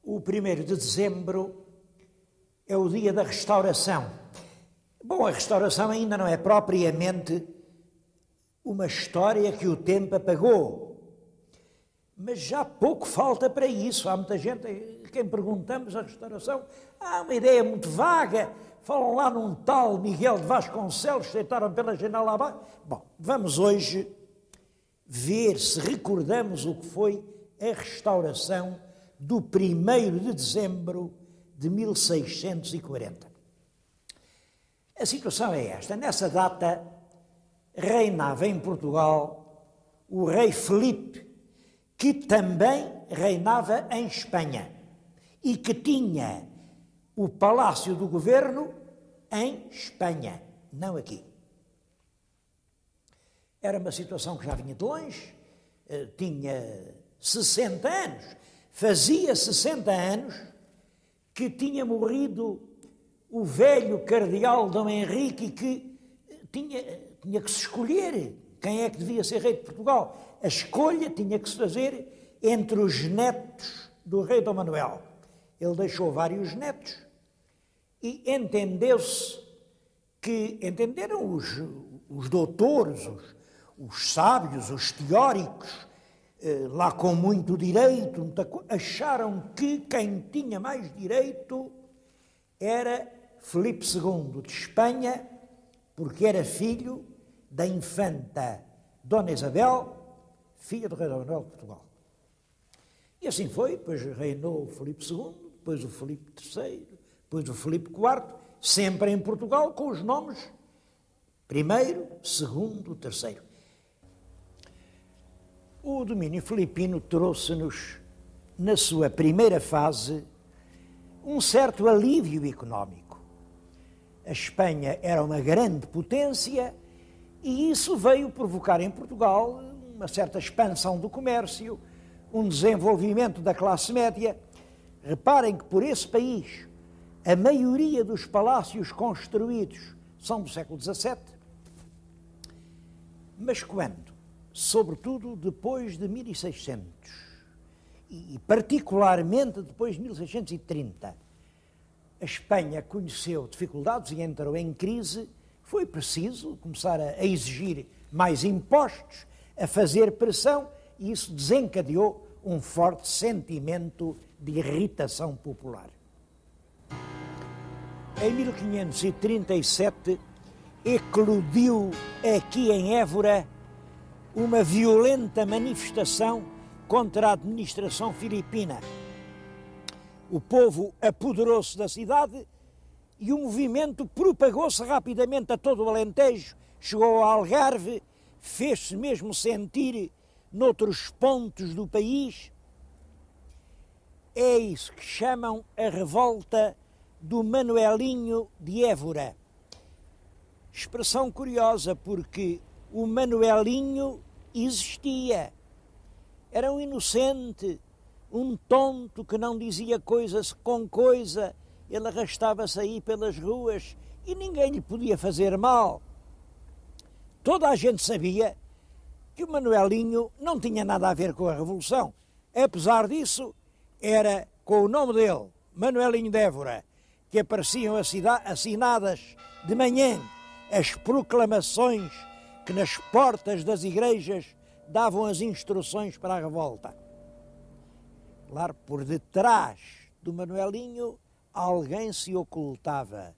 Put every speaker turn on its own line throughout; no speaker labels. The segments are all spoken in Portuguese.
O 1º de dezembro é o dia da restauração. Bom, a restauração ainda não é propriamente uma história que o tempo apagou, mas já pouco falta para isso. Há muita gente, quem perguntamos a restauração, há uma ideia muito vaga, falam lá num tal Miguel de Vasconcelos, deitaram pela janela abaixo. Bom, vamos hoje ver se recordamos o que foi a restauração do 1º de dezembro de 1640. A situação é esta. Nessa data, reinava em Portugal o rei Filipe, que também reinava em Espanha e que tinha o Palácio do Governo em Espanha, não aqui. Era uma situação que já vinha de longe, tinha 60 anos, fazia 60 anos que tinha morrido o velho cardeal Dom Henrique, que tinha que se escolher quem é que devia ser rei de Portugal. A escolha tinha que se fazer entre os netos do rei Dom Manuel. Ele deixou vários netos e entenderam os doutores, os sábios, os teóricos, lá com muito direito, acharam que quem tinha mais direito era Filipe II de Espanha, porque era filho da infanta Dona Isabel, filha do rei Dom Manuel de Portugal. E assim foi, depois reinou o Filipe II, depois o Filipe III, depois o Filipe IV, sempre em Portugal, com os nomes primeiro, segundo, terceiro. O domínio filipino trouxe-nos, na sua primeira fase, um certo alívio económico. A Espanha era uma grande potência e isso veio provocar em Portugal uma certa expansão do comércio, um desenvolvimento da classe média. Reparem que por esse país a maioria dos palácios construídos são do século XVII, mas quando? Sobretudo depois de 1600 e particularmente depois de 1630, a Espanha conheceu dificuldades e entrou em crise. Foi preciso começar a exigir mais impostos, a fazer pressão, e isso desencadeou um forte sentimento de irritação popular. Em 1537, eclodiu aqui em Évora uma violenta manifestação contra a administração filipina. O povo apoderou-se da cidade e o movimento propagou-se rapidamente a todo o Alentejo, chegou ao Algarve, fez-se mesmo sentir noutros pontos do país. É isso que chamam a revolta do Manuelinho de Évora. Expressão curiosa, porque o Manuelinho existia. Era um inocente, um tonto que não dizia coisas com coisa. Ele arrastava-se aí pelas ruas e ninguém lhe podia fazer mal. Toda a gente sabia que o Manuelinho não tinha nada a ver com a Revolução. Apesar disso, era com o nome dele, Manuelinho de Évora, que apareciam assinadas de manhã as proclamações que nas portas das igrejas davam as instruções para a revolta. Claro, por detrás do Manuelinho, alguém se ocultava.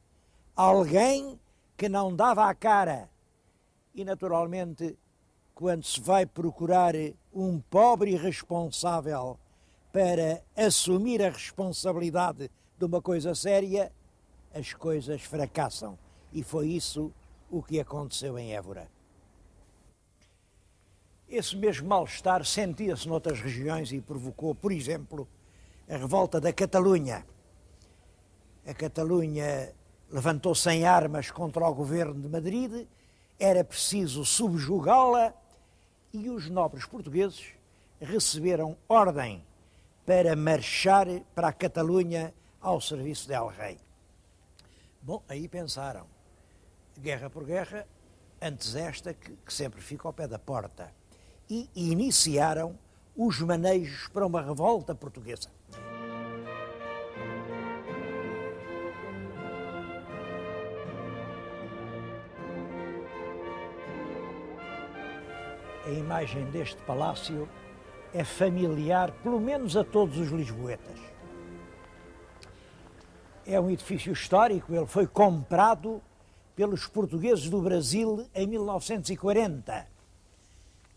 Alguém que não dava a cara. E, naturalmente, quando se vai procurar um pobre irresponsável para assumir a responsabilidade de uma coisa séria, as coisas fracassam. E foi isso o que aconteceu em Évora. Esse mesmo mal-estar sentia-se noutras regiões e provocou, por exemplo, a revolta da Catalunha. A Catalunha levantou-se em armas contra o governo de Madrid, era preciso subjugá-la e os nobres portugueses receberam ordem para marchar para a Catalunha ao serviço del Rei. Bom, aí pensaram, guerra por guerra, antes esta que sempre fica ao pé da porta. E iniciaram os manejos para uma revolta portuguesa. A imagem deste palácio é familiar, pelo menos a todos os lisboetas. É um edifício histórico, ele foi comprado pelos portugueses do Brasil em 1940.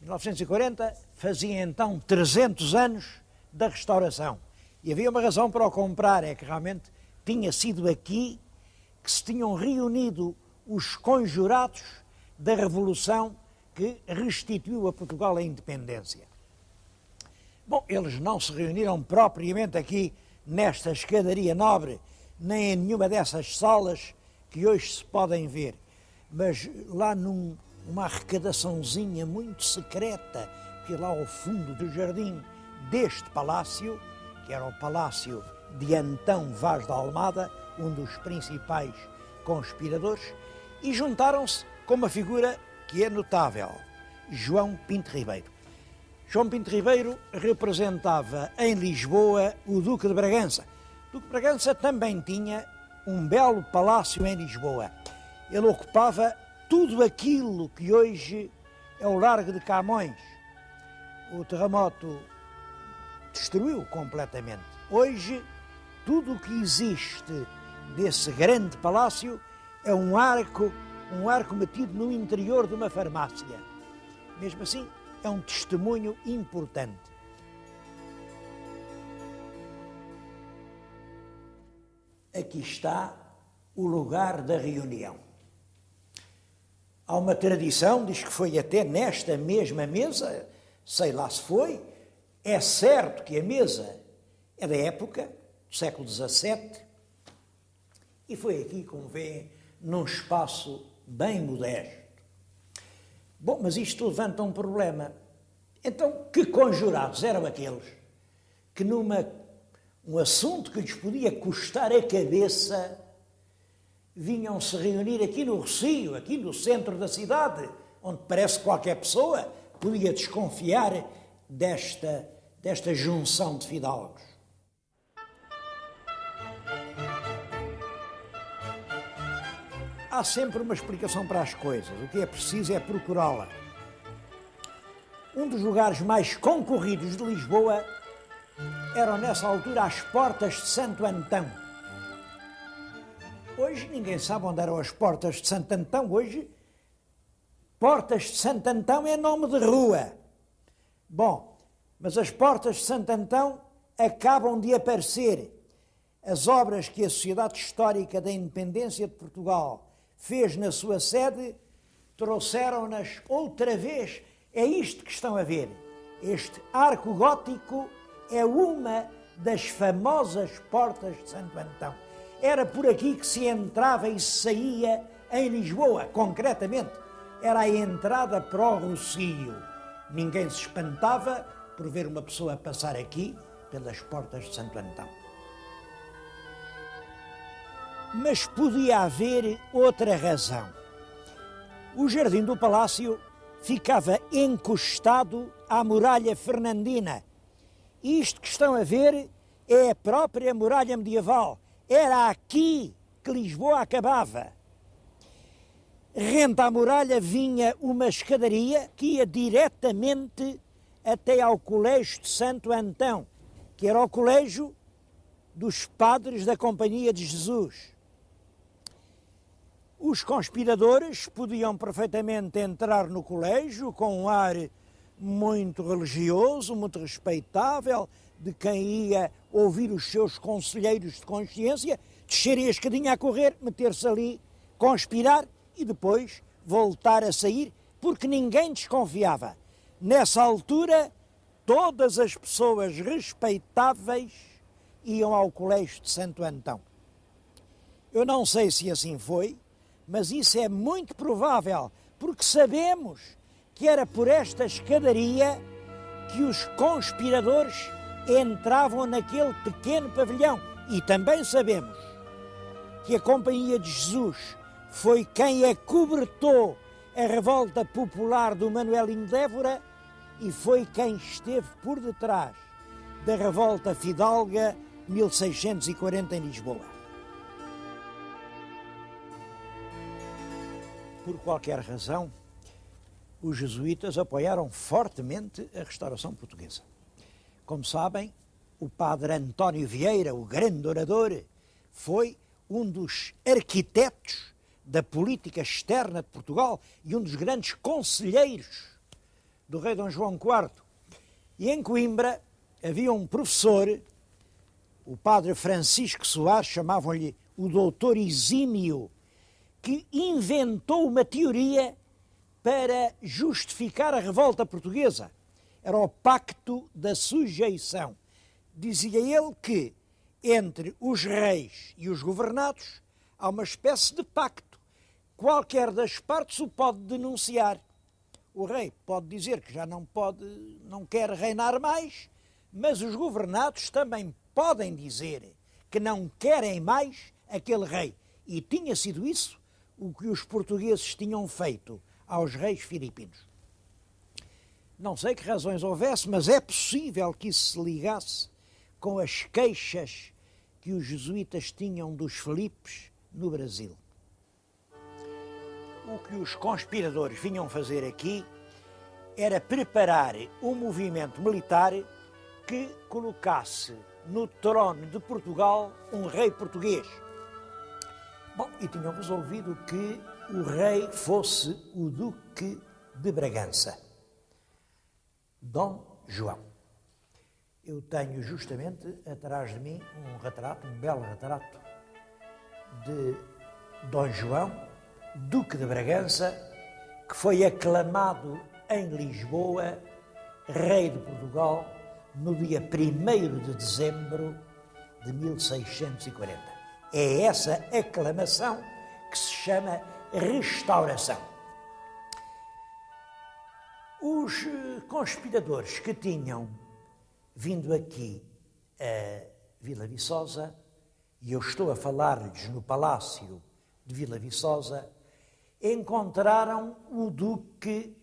1940 fazia então 300 anos da restauração. E havia uma razão para o comprar, é que realmente tinha sido aqui que se tinham reunido os conjurados da Revolução que restituiu a Portugal a independência. Bom, eles não se reuniram propriamente aqui nesta escadaria nobre, nem em nenhuma dessas salas que hoje se podem ver, mas lá numa arrecadaçãozinha muito secreta, que lá ao fundo do jardim deste palácio, que era o Palácio de Antão Vaz da Almada, um dos principais conspiradores, e juntaram-se com uma figura que é notável, João Pinto Ribeiro. João Pinto Ribeiro representava em Lisboa o Duque de Bragança. O Duque de Bragança também tinha um belo palácio em Lisboa. Ele ocupava tudo aquilo que hoje é o Largo de Camões. O terremoto destruiu completamente. Hoje, tudo o que existe desse grande palácio é um arco metido no interior de uma farmácia. Mesmo assim, é um testemunho importante. Aqui está o lugar da reunião. Há uma tradição, diz que foi até nesta mesma mesa, sei lá se foi, é certo que a mesa é da época, do século XVII, e foi aqui, como vêem, num espaço bem modesto. Bom, mas isto levanta um problema. Então, que conjurados eram aqueles que um assunto que lhes podia custar a cabeça vinham se reunir aqui no Rossio, aqui no centro da cidade, onde parece que qualquer pessoa podia desconfiar desta junção de fidalgos? Há sempre uma explicação para as coisas, o que é preciso é procurá-la. Um dos lugares mais concorridos de Lisboa eram nessa altura as portas de Santo Antão. Hoje ninguém sabe onde eram as portas de Santo Antão. Hoje, portas de Santo Antão é nome de rua. Bom, mas as portas de Santo Antão acabam de aparecer. As obras que a Sociedade Histórica da Independência de Portugal fez na sua sede, trouxeram-nas outra vez. É isto que estão a ver. Este arco gótico é uma das famosas portas de Santo Antão. Era por aqui que se entrava e se saía em Lisboa, concretamente. Era a entrada para o Rossio. Ninguém se espantava por ver uma pessoa passar aqui pelas portas de Santo Antão. Mas podia haver outra razão. O jardim do palácio ficava encostado à muralha fernandina. Isto que estão a ver é a própria muralha medieval. Era aqui que Lisboa acabava. Rente à muralha vinha uma escadaria que ia diretamente até ao Colégio de Santo Antão, que era o colégio dos padres da Companhia de Jesus. Os conspiradores podiam perfeitamente entrar no colégio com um ar muito religioso, muito respeitável, de quem ia ouvir os seus conselheiros de consciência, descerem a escadinha a correr, meter-se ali, conspirar e depois voltar a sair, porque ninguém desconfiava. Nessa altura, todas as pessoas respeitáveis iam ao Colégio de Santo Antão. Eu não sei se assim foi, mas isso é muito provável, porque sabemos que era por esta escadaria que os conspiradores entravam naquele pequeno pavilhão. E também sabemos que a Companhia de Jesus foi quem acobertou a revolta popular do Manuelinho de Évora e foi quem esteve por detrás da revolta fidalga 1640 em Lisboa. Por qualquer razão, os jesuítas apoiaram fortemente a restauração portuguesa. Como sabem, o padre António Vieira, o grande orador, foi um dos arquitetos da política externa de Portugal e um dos grandes conselheiros do rei Dom João IV. E em Coimbra havia um professor, o padre Francisco Soares, chamavam-lhe o doutor Exímio, que inventou uma teoria para justificar a revolta portuguesa. Era o Pacto da Sujeição. Dizia ele que entre os reis e os governados há uma espécie de pacto. Qualquer das partes o pode denunciar. O rei pode dizer que já não quer reinar mais, mas os governados também podem dizer que não querem mais aquele rei. E tinha sido isso o que os portugueses tinham feito aos reis filipinos. Não sei que razões houvesse, mas é possível que isso se ligasse com as queixas que os jesuítas tinham dos Filipes no Brasil. O que os conspiradores vinham fazer aqui era preparar um movimento militar que colocasse no trono de Portugal um rei português. Bom, e tinham resolvido que o rei fosse o Duque de Bragança, Dom João. Eu tenho justamente atrás de mim um belo retrato de Dom João, Duque de Bragança, que foi aclamado em Lisboa, rei de Portugal, no dia 1º de dezembro de 1640. É essa aclamação que se chama restauração. Os conspiradores que tinham vindo aqui a Vila Viçosa, e eu estou a falar-lhes no Palácio de Vila Viçosa, encontraram o Duque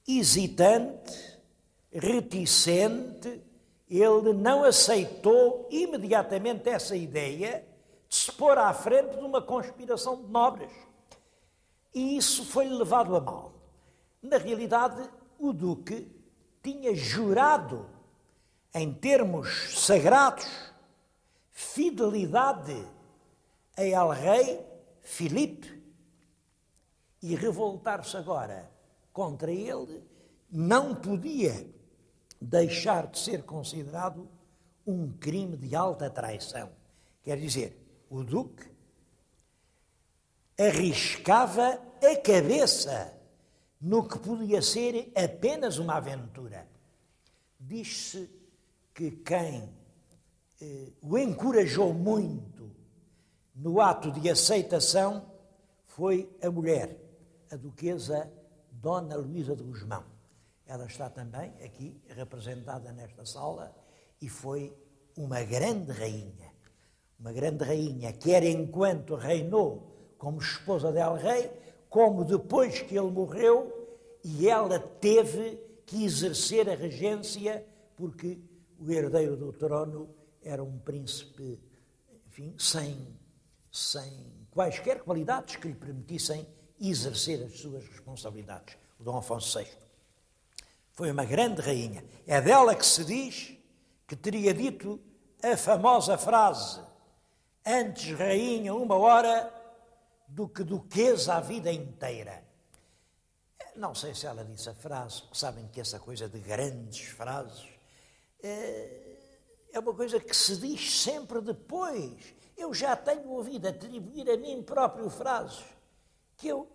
hesitante, reticente. Ele não aceitou imediatamente essa ideia de se pôr à frente de uma conspiração de nobres. E isso foi-lhe levado a mal. Na realidade, o Duque tinha jurado, em termos sagrados, fidelidade a El Rei Filipe, e revoltar-se agora contra ele não podia deixar de ser considerado um crime de alta traição. Quer dizer, o Duque arriscava a cabeça no que podia ser apenas uma aventura. Diz-se que quem o encorajou muito no ato de aceitação foi a mulher, a duquesa Dona Luísa de Gusmão. Ela está também aqui representada nesta sala e foi uma grande rainha. Uma grande rainha, quer enquanto reinou como esposa del rei, como depois que ele morreu, e ela teve que exercer a regência porque o herdeiro do trono era um príncipe, enfim, sem quaisquer qualidades que lhe permitissem exercer as suas responsabilidades. O Dom Afonso VI. Foi uma grande rainha. É dela que se diz que teria dito a famosa frase: antes rainha uma hora do que duquesa a vida inteira. Não sei se ela disse a frase, porque sabem que essa coisa de grandes frases é uma coisa que se diz sempre depois. Eu já tenho ouvido atribuir a mim próprio frases que eu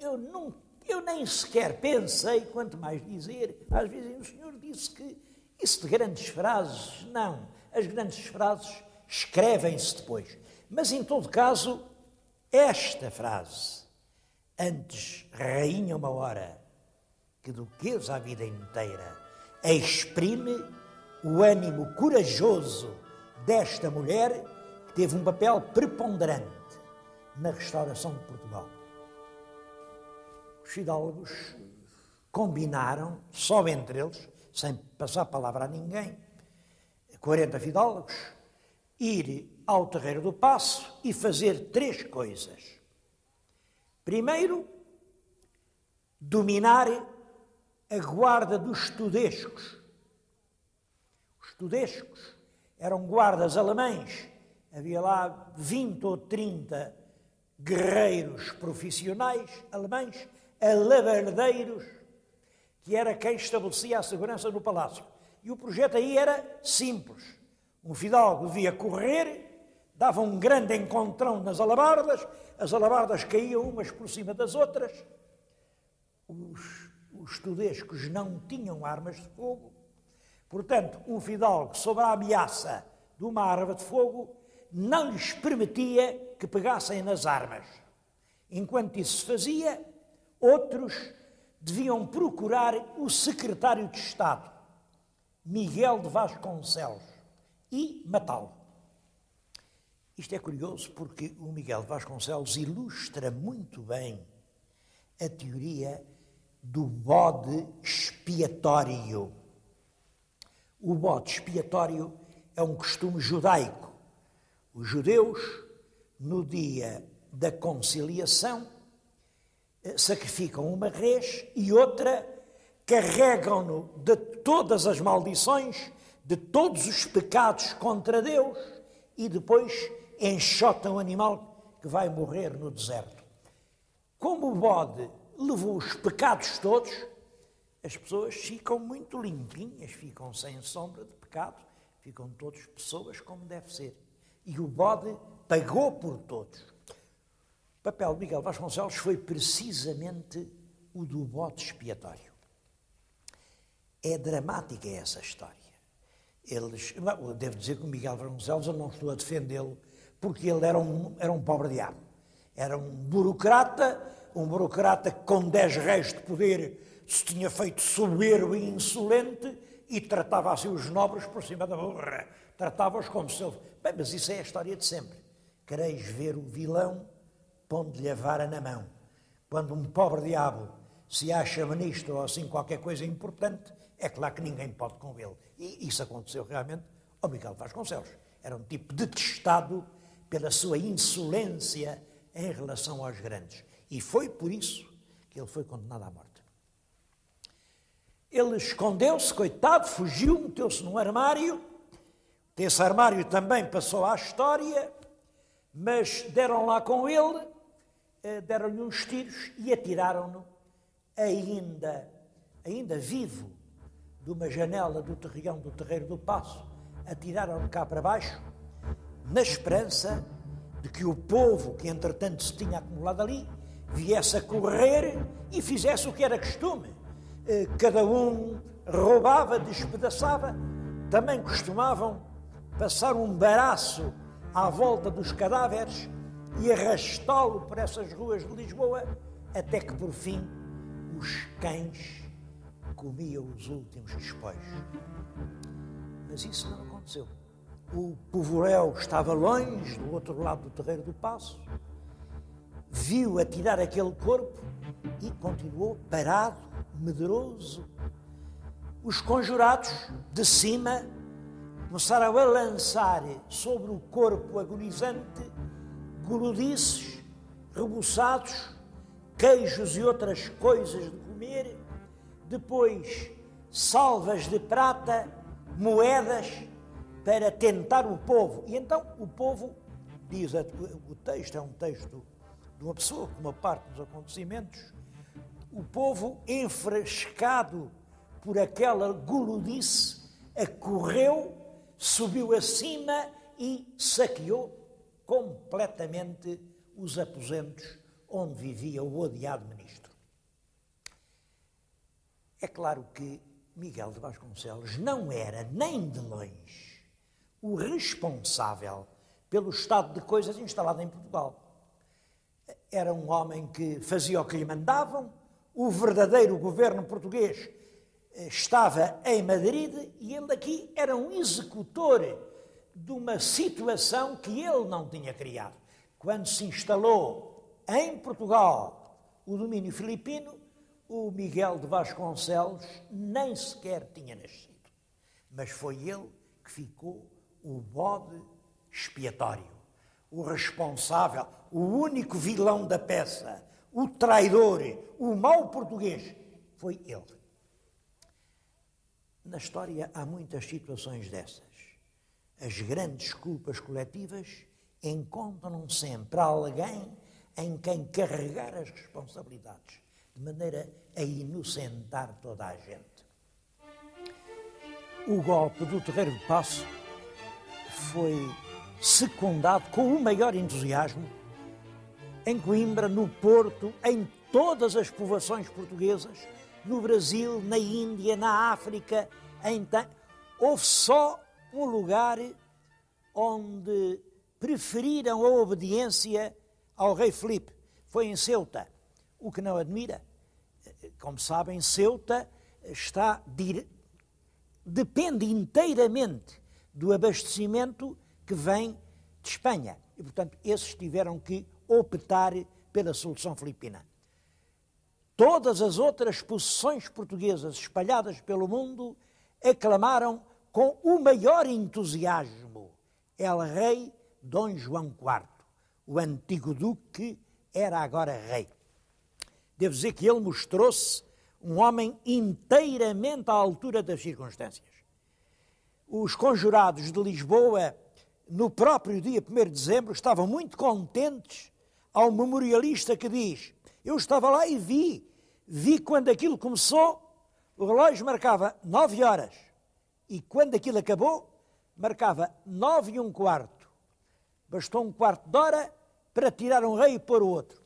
nem sequer pensei, quanto mais dizer. Às vezes o senhor disse que isso de grandes frases, não. As grandes frases escrevem-se depois. Mas, em todo caso, esta frase, antes rainha uma hora que duquesa a vida inteira, exprime o ânimo corajoso desta mulher que teve um papel preponderante na restauração de Portugal. Os fidalgos combinaram, só entre eles, sem passar a palavra a ninguém, 40 fidalgos, ir ao Terreiro do Paço e fazer 3 coisas. Primeiro, dominar a guarda dos tudescos. Os tudescos eram guardas alemães. Havia lá 20 ou 30 guerreiros profissionais alemães, alabardeiros, que era quem estabelecia a segurança no palácio. E o projeto aí era simples. Um fidalgo devia correr, dava um grande encontrão nas alabardas, as alabardas caíam umas por cima das outras. Os tudescos não tinham armas de fogo, portanto, um fidalgo, sob a ameaça de uma arma de fogo, não lhes permitia que pegassem nas armas. Enquanto isso se fazia, outros deviam procurar o secretário de Estado, Miguel de Vasconcelos, e matá-lo. Isto é curioso porque o Miguel de Vasconcelos ilustra muito bem a teoria do bode expiatório. O bode expiatório é um costume judaico. Os judeus, no dia da conciliação, sacrificam uma res e outra, carregam-no de todas as maldições, de todos os pecados contra Deus e depois enxotam o animal que vai morrer no deserto. Como o bode levou os pecados todos, as pessoas ficam muito limpinhas, ficam sem sombra de pecado, ficam todas pessoas como deve ser. E o bode pagou por todos. O papel de Miguel Vasconcelos foi precisamente o do bode expiatório. É dramática essa história. Devo dizer que o Miguel Vasconcelos, eu não estou a defendê-lo, porque ele era um pobre diabo. Era um burocrata que com 10 réis de poder se tinha feito soberbo e insolente e tratava assim os nobres por cima da burra. Tratava-os como se... Bem, mas isso é a história de sempre. Quereis ver o vilão, pondo-lhe a vara na mão. Quando um pobre diabo se acha ministro ou assim qualquer coisa importante, é claro que ninguém pode com ele. E isso aconteceu realmente ao Miguel Vasconcelos. Era um tipo detestado pela sua insolência em relação aos grandes. E foi por isso que ele foi condenado à morte. Ele escondeu-se, coitado, fugiu, meteu-se num armário. Esse armário também passou à história, mas deram lá com ele, deram-lhe uns tiros e atiraram-no, ainda vivo, de uma janela do terreão do Terreiro do Paço, atiraram-no cá para baixo, na esperança de que o povo, que entretanto se tinha acumulado ali, viesse a correr e fizesse o que era costume. Cada um roubava, despedaçava. Também costumavam passar um baraço à volta dos cadáveres e arrastá-lo por essas ruas de Lisboa, até que, por fim, os cães comiam os últimos despojos. Mas isso não aconteceu. O povoréu estava longe, do outro lado do Terreiro do Paço, viu atirar aquele corpo e continuou parado, medroso. Os conjurados, de cima, começaram a lançar sobre o corpo agonizante guludices, rebuçados, queijos e outras coisas de comer, depois salvas de prata, moedas, para tentar o povo. E então o povo, diz o texto, é um texto de uma pessoa que toma parte dos acontecimentos, o povo, enfrescado por aquela guludice, acorreu, subiu acima e saqueou completamente os aposentos onde vivia o odiado ministro. É claro que Miguel de Vasconcelos não era, nem de longe, o responsável pelo estado de coisas instalado em Portugal. Era um homem que fazia o que lhe mandavam, o verdadeiro governo português estava em Madrid e ele aqui era um executor de uma situação que ele não tinha criado. Quando se instalou em Portugal o domínio filipino, O Miguel de Vasconcelos nem sequer tinha nascido, mas foi ele que ficou o bode expiatório, o responsável, o único vilão da peça, o traidor, o mau português, foi ele. Na história há muitas situações dessas. As grandes culpas coletivas encontram sempre alguém em quem carregar as responsabilidades, de maneira a inocentar toda a gente. O golpe do Terreiro de Paço foi secundado com o maior entusiasmo em Coimbra, no Porto, em todas as povoações portuguesas, no Brasil, na Índia, na África. Houve só um lugar onde preferiram a obediência ao rei Filipe. Foi em Ceuta, o que não admira. Como sabem, Ceuta depende inteiramente do abastecimento que vem de Espanha. E, portanto, esses tiveram que optar pela solução filipina. Todas as outras possessões portuguesas espalhadas pelo mundo aclamaram com o maior entusiasmo El Rei Dom João IV, o antigo duque, era agora rei. Devo dizer que ele mostrou-se um homem inteiramente à altura das circunstâncias. Os conjurados de Lisboa, no próprio dia 1º de dezembro, estavam muito contentes ao memorialista que diz: eu estava lá e vi quando aquilo começou, o relógio marcava 9 horas e quando aquilo acabou, marcava 9 1/4. Bastou um quarto de hora para tirar um rei e pôr o outro.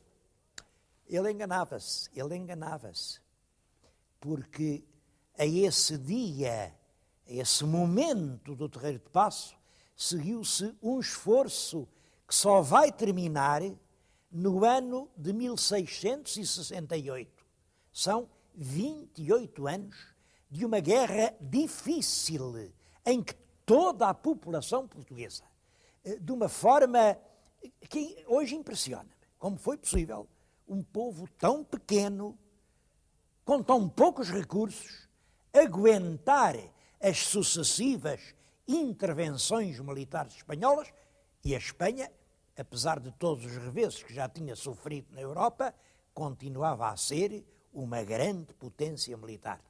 Ele enganava-se, porque a esse dia, a esse momento do Terreiro de Paço, seguiu-se um esforço que só vai terminar no ano de 1668. São 28 anos de uma guerra difícil, em que toda a população portuguesa, de uma forma que hoje impressiona, como foi possível um povo tão pequeno, com tão poucos recursos, aguentar as sucessivas intervenções militares espanholas, e a Espanha, apesar de todos os reveses que já tinha sofrido na Europa, continuava a ser uma grande potência militar.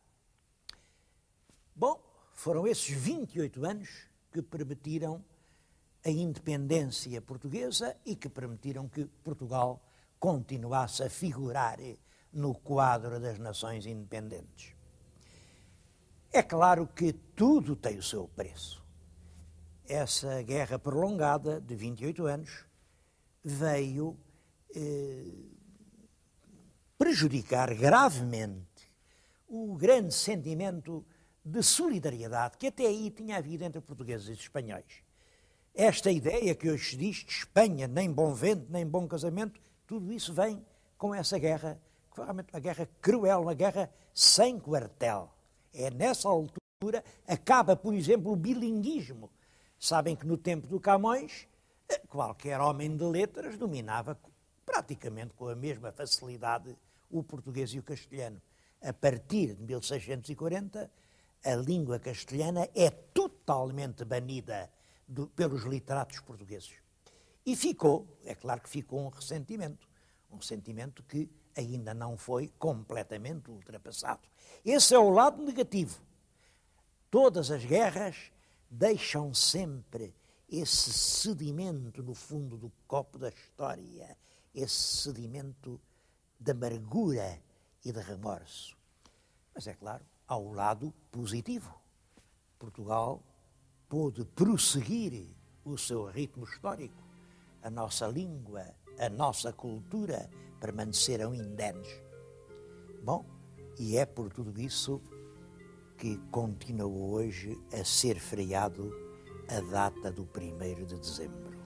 Bom, foram esses 28 anos que permitiram a independência portuguesa e que permitiram que Portugal continuasse a figurar no quadro das nações independentes. É claro que tudo tem o seu preço. Essa guerra prolongada de 28 anos veio prejudicar gravemente o grande sentimento de solidariedade que até aí tinha havido entre portugueses e espanhóis. Esta ideia que hoje se diz de Espanha, nem bom vento, nem bom casamento, tudo isso vem com essa guerra, que foi realmente uma guerra cruel, uma guerra sem quartel. É nessa altura, acaba, por exemplo, o bilinguismo. Sabem que no tempo do Camões, qualquer homem de letras dominava praticamente com a mesma facilidade o português e o castelhano. A partir de 1640, a língua castelhana é totalmente banida pelos literatos portugueses. E ficou, é claro que ficou um sentimento que ainda não foi completamente ultrapassado. Esse é o lado negativo. Todas as guerras deixam sempre esse sedimento no fundo do copo da história, esse sedimento de amargura e de remorso. Mas é claro, há o lado positivo. Portugal pôde prosseguir o seu ritmo histórico. A nossa língua, a nossa cultura permaneceram indenes. Bom, e é por tudo isso que continua hoje a ser feriado a data do 1º de dezembro.